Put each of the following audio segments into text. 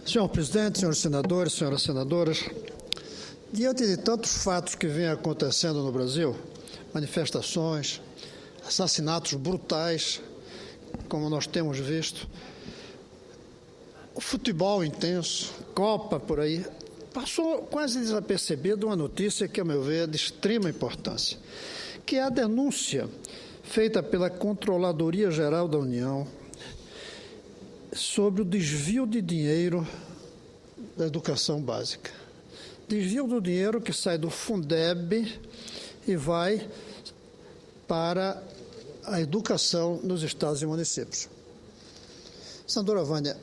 Senhor presidente, senhores senadores, senhoras senadoras, diante de tantos fatos que vêm acontecendo no Brasil, manifestações, assassinatos brutais, como nós temos visto, o futebol intenso, Copa por aí, passou quase desapercebido uma notícia que, a meu ver, é de extrema importância, que é a denúncia feita pela Controladoria Geral da União sobre o desvio de dinheiro da educação básica. Desvio do dinheiro que sai do Fundeb e vai para a educação nos estados e municípios. Senadora Vânia,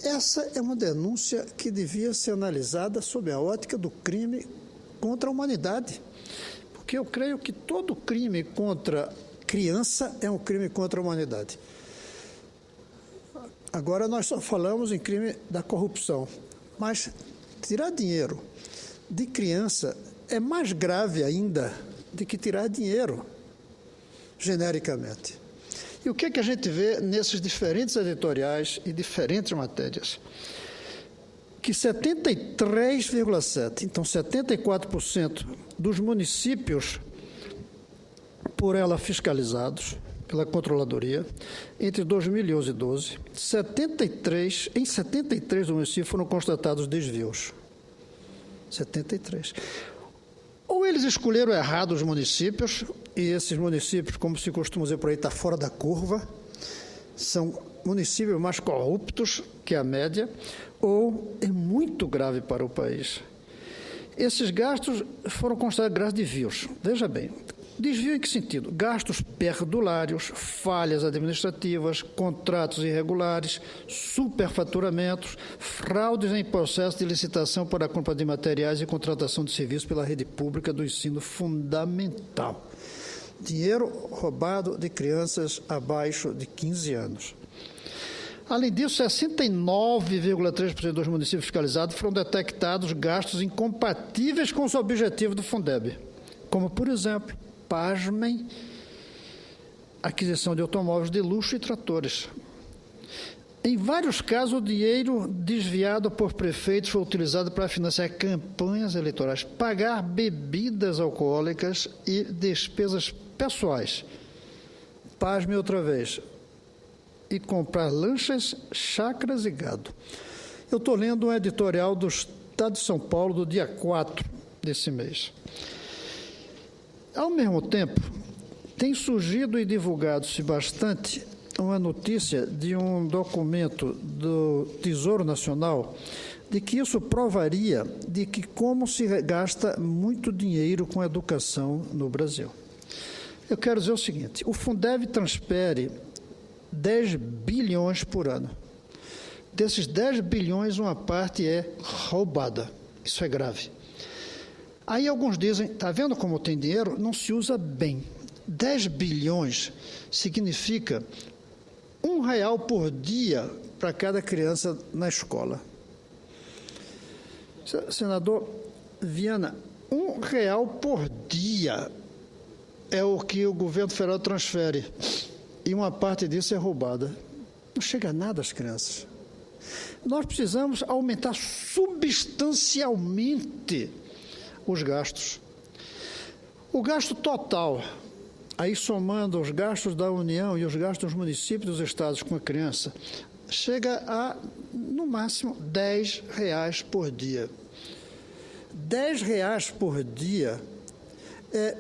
essa é uma denúncia que devia ser analisada sob a ótica do crime contra a humanidade, porque eu creio que todo crime contra criança é um crime contra a humanidade. Agora nós só falamos em crime da corrupção, mas tirar dinheiro de criança é mais grave ainda do que tirar dinheiro genericamente. E o que é que a gente vê nesses diferentes editoriais e diferentes matérias? Que 73,7%, então 74% dos municípios por ela fiscalizados pela Controladoria, entre 2011 e 2012, em 73 municípios foram constatados desvios. 73. Ou eles escolheram errado os municípios, e esses municípios, como se costuma dizer por aí, está fora da curva, são municípios mais corruptos que a média, ou é muito grave para o país. Esses gastos foram considerados gastos de desvios. Veja bem, desvio em que sentido? Gastos perdulários, falhas administrativas, contratos irregulares, superfaturamentos, fraudes em processo de licitação para a compra de materiais e contratação de serviços pela rede pública do ensino fundamental. Dinheiro roubado de crianças abaixo de 15 anos. Além disso, 69,3% dos municípios fiscalizados foram detectados gastos incompatíveis com os objetivos do Fundeb, como, por exemplo, pasmem, aquisição de automóveis de luxo e tratores. Em vários casos, o dinheiro desviado por prefeitos foi utilizado para financiar campanhas eleitorais, pagar bebidas alcoólicas e despesas pessoais. Pasme outra vez. E comprar lanchas, chácaras e gado. Eu estou lendo um editorial do Estado de São Paulo do dia 4 desse mês. Ao mesmo tempo, tem surgido e divulgado-se bastante uma notícia de um documento do Tesouro Nacional de que isso provaria de que como se gasta muito dinheiro com educação no Brasil. Eu quero dizer o seguinte, o Fundeb transfere 10 bilhões por ano. Desses 10 bilhões, uma parte é roubada. Isso é grave. Aí alguns dizem, está vendo como tem dinheiro? Não se usa bem. 10 bilhões significa R$1 por dia para cada criança na escola. Senador Viana, R$1 por dia é o que o governo federal transfere. E uma parte disso é roubada. Não chega a nada às crianças. Nós precisamos aumentar substancialmente os gastos. O gasto total, aí somando os gastos da União e os gastos dos municípios e dos estados com a criança, chega a, no máximo, R$10 por dia. R$10 por dia é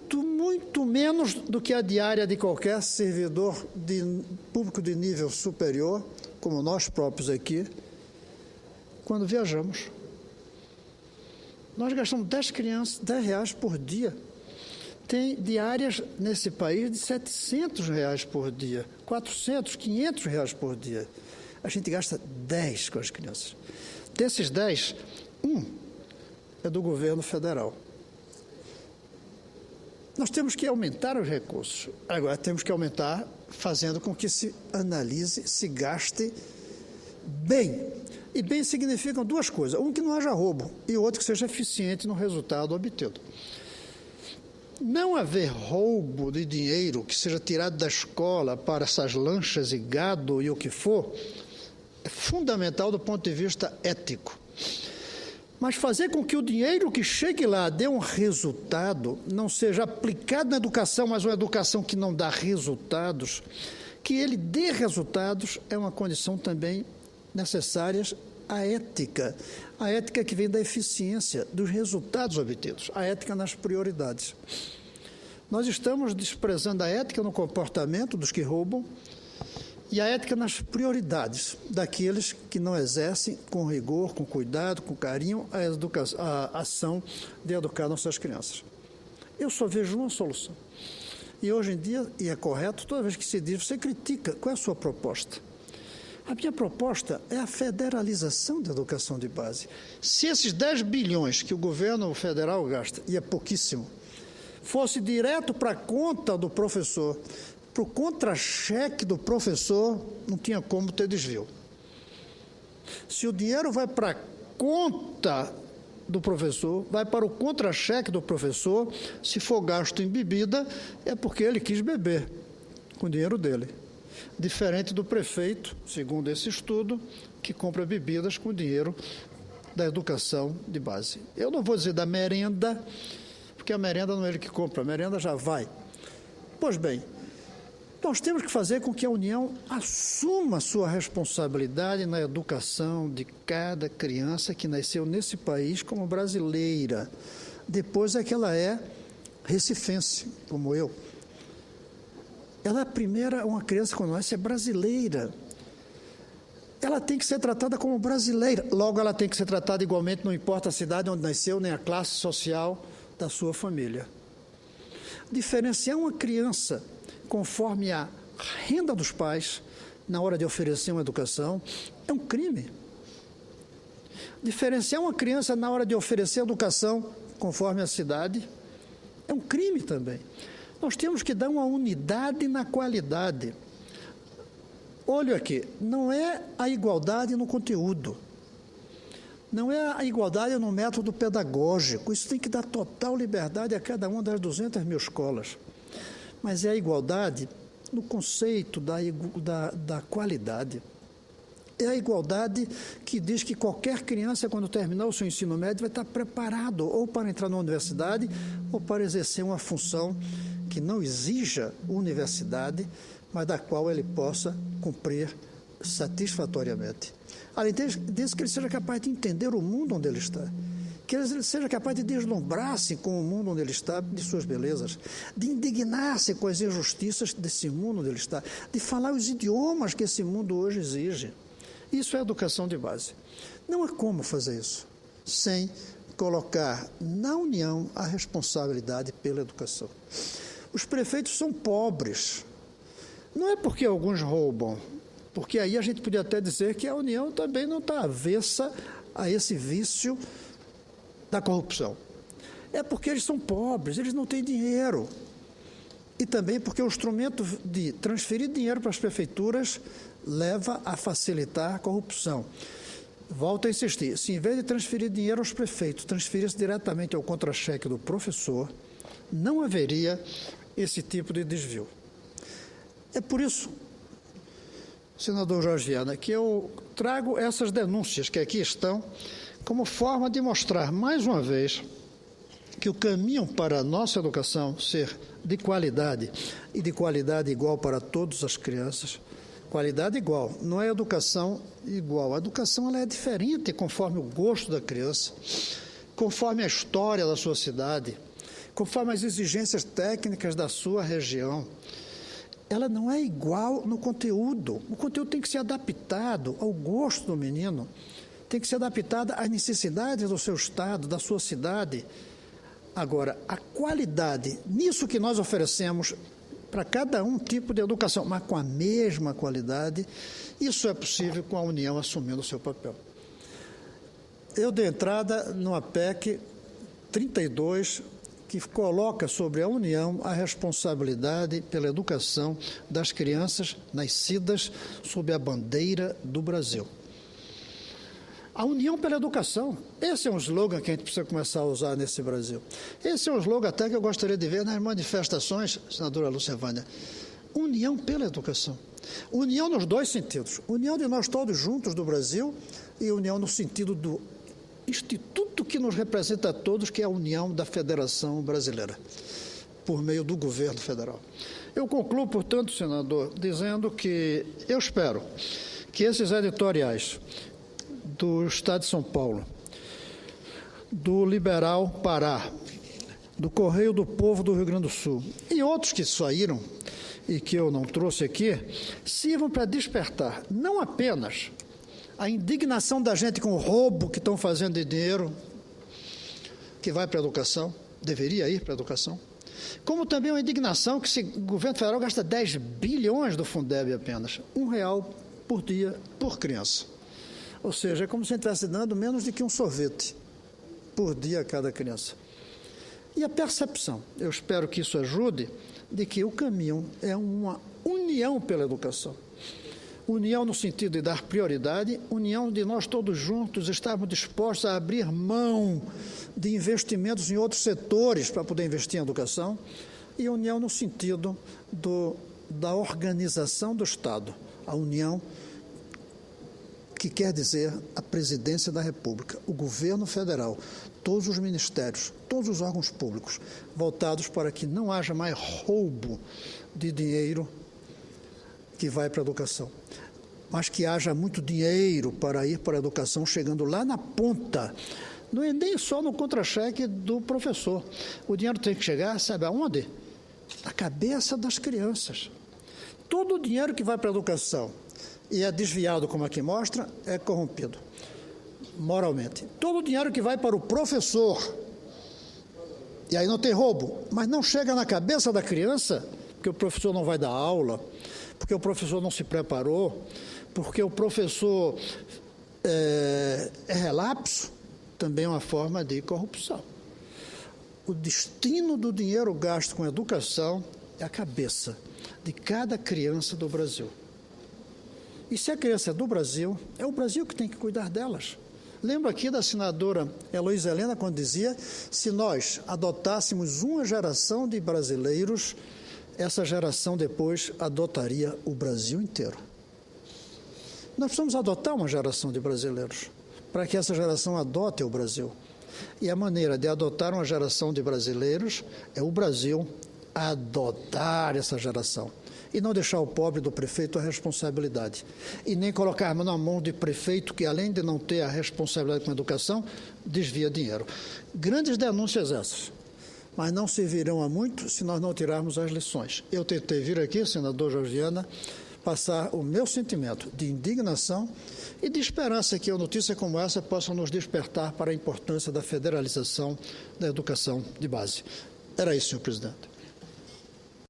muito menos do que a diária de qualquer servidor público de nível superior, como nós próprios aqui, quando viajamos. Nós gastamos R$10 por dia. Tem diárias nesse país de R$700 por dia, R$400, R$500 por dia. A gente gasta 10 com as crianças. Desses 10, 1 é do governo federal. Nós temos que aumentar os recursos. Agora, temos que aumentar fazendo com que se analise, se gaste bem. E bem significam duas coisas. Um, que não haja roubo, e outro, que seja eficiente no resultado obtido. Não haver roubo de dinheiro que seja tirado da escola para essas lanchas e gado e o que for, é fundamental do ponto de vista ético. Mas fazer com que o dinheiro que chegue lá dê um resultado, não seja aplicado na educação, mas uma educação que não dá resultados, que ele dê resultados é uma condição também necessária à ética. A ética que vem da eficiência, dos resultados obtidos, a ética nas prioridades. Nós estamos desprezando a ética no comportamento dos que roubam e a ética nas prioridades daqueles que não exercem com rigor, com cuidado, com carinho a ação de educar nossas crianças. Eu só vejo uma solução. E hoje em dia, e é correto, toda vez que se diz, você critica, qual é a sua proposta? A minha proposta é a federalização da educação de base. Se esses 10 bilhões que o governo federal gasta, e é pouquíssimo, fosse direto para a conta do professor, para o contra-cheque do professor, não tinha como ter desvio. Se o dinheiro vai para a conta do professor, vai para o contra-cheque do professor, se for gasto em bebida, é porque ele quis beber com o dinheiro dele. Diferente do prefeito, segundo esse estudo, que compra bebidas com o dinheiro da educação de base. Eu não vou dizer da merenda, porque a merenda não é ele que compra, a merenda já vai. Pois bem, nós temos que fazer com que a União assuma sua responsabilidade na educação de cada criança que nasceu nesse país como brasileira. Depois é que ela é recifense, como eu. Ela é a primeira, uma criança quando nasce é brasileira. Ela tem que ser tratada como brasileira. Logo, ela tem que ser tratada igualmente, não importa a cidade onde nasceu, nem a classe social da sua família. Diferenciar uma criança conforme a renda dos pais, na hora de oferecer uma educação, é um crime. Diferenciar uma criança na hora de oferecer educação, conforme a cidade, é um crime também. Nós temos que dar uma unidade na qualidade. Olha aqui, não é a igualdade no conteúdo, não é a igualdade no método pedagógico, isso tem que dar total liberdade a cada uma das 200 mil escolas. Mas é a igualdade no conceito da qualidade. É a igualdade que diz que qualquer criança, quando terminar o seu ensino médio, vai estar preparado ou para entrar na universidade ou para exercer uma função que não exija universidade, mas da qual ele possa cumprir satisfatoriamente. Além disso, que ele seja capaz de entender o mundo onde ele está. Que ele seja capaz de deslumbrar-se com o mundo onde ele está, de suas belezas, de indignar-se com as injustiças desse mundo onde ele está, de falar os idiomas que esse mundo hoje exige. Isso é educação de base. Não há como fazer isso sem colocar na União a responsabilidade pela educação. Os prefeitos são pobres. Não é porque alguns roubam, porque aí a gente podia até dizer que a União também não está avessa a esse vício da corrupção. É porque eles são pobres, eles não têm dinheiro. E também porque o instrumento de transferir dinheiro para as prefeituras leva a facilitar a corrupção. Volto a insistir, se em vez de transferir dinheiro aos prefeitos, transferisse diretamente ao contra-cheque do professor, não haveria esse tipo de desvio. É por isso, senador Jorge Viana, que eu trago essas denúncias que aqui estão, como forma de mostrar, mais uma vez, que o caminho para a nossa educação ser de qualidade, e de qualidade igual para todas as crianças, qualidade igual, não é educação igual. A educação ela é diferente conforme o gosto da criança, conforme a história da sua cidade, conforme as exigências técnicas da sua região. Ela não é igual no conteúdo. O conteúdo tem que ser adaptado ao gosto do menino, tem que ser adaptada às necessidades do seu estado, da sua cidade. Agora, a qualidade, nisso que nós oferecemos para cada um tipo de educação, mas com a mesma qualidade, isso é possível com a União assumindo o seu papel. Eu dei entrada numa PEC 32, que coloca sobre a União a responsabilidade pela educação das crianças nascidas sob a bandeira do Brasil. A União pela Educação, esse é um slogan que a gente precisa começar a usar nesse Brasil. Esse é um slogan até que eu gostaria de ver nas manifestações, senadora Lúcia Vânia, união pela educação. União nos dois sentidos. União de nós todos juntos do Brasil e união no sentido do instituto que nos representa a todos, que é a União da Federação Brasileira, por meio do governo federal. Eu concluo, portanto, senador, dizendo que eu espero que esses editoriais do Estado de São Paulo, do Liberal Pará, do Correio do Povo do Rio Grande do Sul e outros que saíram e que eu não trouxe aqui, sirvam para despertar não apenas a indignação da gente com o roubo que estão fazendo de dinheiro que vai para a educação, deveria ir para a educação, como também uma indignação que o governo federal gasta 10 bilhões do Fundeb apenas, R$1 por dia por criança. Ou seja, é como se a gente estivesse dando menos do que um sorvete por dia a cada criança. E a percepção, eu espero que isso ajude, de que o caminho é uma união pela educação. União no sentido de dar prioridade, união de nós todos juntos estarmos dispostos a abrir mão de investimentos em outros setores para poder investir em educação, e união no sentido da organização do Estado, a união que quer dizer a Presidência da República, o governo federal, todos os ministérios, todos os órgãos públicos, voltados para que não haja mais roubo de dinheiro que vai para a educação, mas que haja muito dinheiro para ir para a educação, chegando lá na ponta. Não é nem só no contra-cheque do professor. O dinheiro tem que chegar, sabe aonde? Na cabeça das crianças. Todo o dinheiro que vai para a educação e é desviado, como aqui mostra, é corrompido moralmente. Todo o dinheiro que vai para o professor, e aí não tem roubo, mas não chega na cabeça da criança, porque o professor não vai dar aula, porque o professor não se preparou, porque o professor é relapso, também é uma forma de corrupção. O destino do dinheiro gasto com educação é a cabeça de cada criança do Brasil. E se a criança é do Brasil, é o Brasil que tem que cuidar delas. Lembro aqui da senadora Heloísa Helena, quando dizia: se nós adotássemos uma geração de brasileiros, essa geração depois adotaria o Brasil inteiro. Nós precisamos adotar uma geração de brasileiros, para que essa geração adote o Brasil. E a maneira de adotar uma geração de brasileiros é o Brasil adotar essa geração. E não deixar o pobre do prefeito a responsabilidade. E nem colocarmos na mão de prefeito que, além de não ter a responsabilidade com a educação, desvia dinheiro. Grandes denúncias essas, mas não servirão a muito se nós não tirarmos as lições. Eu tentei vir aqui, senador Jorge Viana, passar o meu sentimento de indignação e de esperança que uma notícia como essa possa nos despertar para a importância da federalização da educação de base. Era isso, senhor presidente.